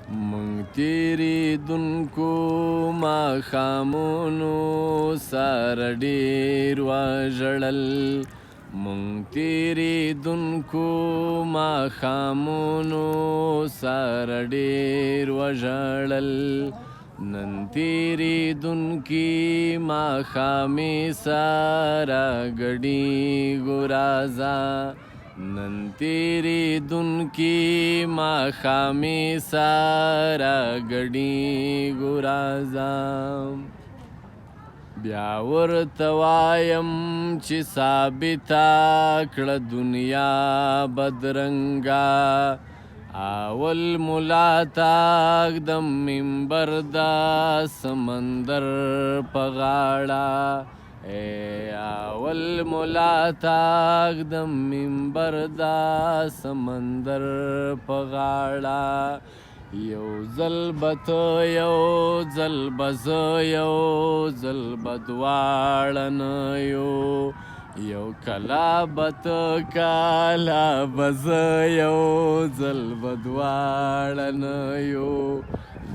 مونږ تېرېدونکو ماښامونو سره ډېر وژړل. مونږ تېرېدونکو ماښامونو سره ډېر وژړل. نن تېرېدونکي ماښامې سره ګډېږو راځه. نن تېرېدونکي ماښامې سره ګډېږو راځه. بیا ورته وایم چې ثابته کړه دنیا بدرنګه. اول ملا تاک د منبر د سمندر په غاړه. اول ملا تاک د منبر د سمندر په غاړه. یو ځل به ته یو ځل به زه یو ځل به دواړه نه یو. یو کله به ته کله به زه یو ځل به دواړه نه یو.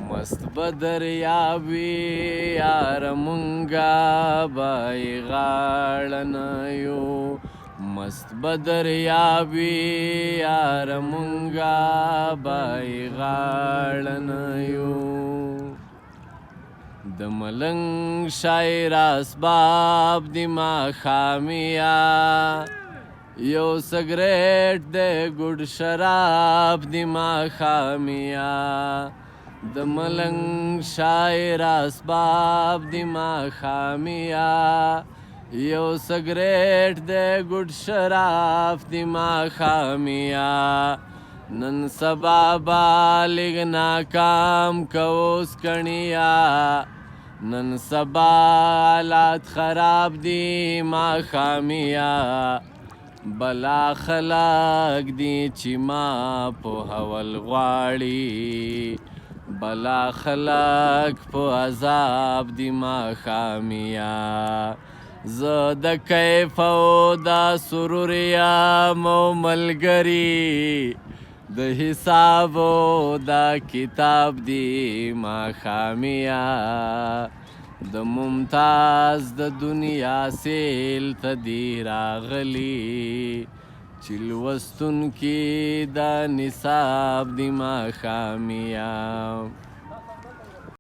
مست به دریاب وي یاره مونږه به یې غاړه نه یو. مست به دریاب وي یاره مونږه به یې غاړه نه یو. د ملنګ شاعر اسباب د ماښامیا. یو سګریټ د ګوډ شراب د ماښامیا. د ملنګ شاعر اسباب د ماښامیا. یو سګریټ د ګوډ شراب د ماښامیا. نن سبا به لږ ناکام کوس کڼیا. نن سبا حالات خراب دي ماښامیا. بلا خلق دي چې ما پوهول غواړي. بلا خلق په عذاب دي ماښامیا. زه د کیف او د سرور یم او ملګري. د حساب او د کتاب دی ماښامیا. د ممتاز د دنیا سیل ته دی راغلی. چې لوستونکي د نصاب دی ماښامیا.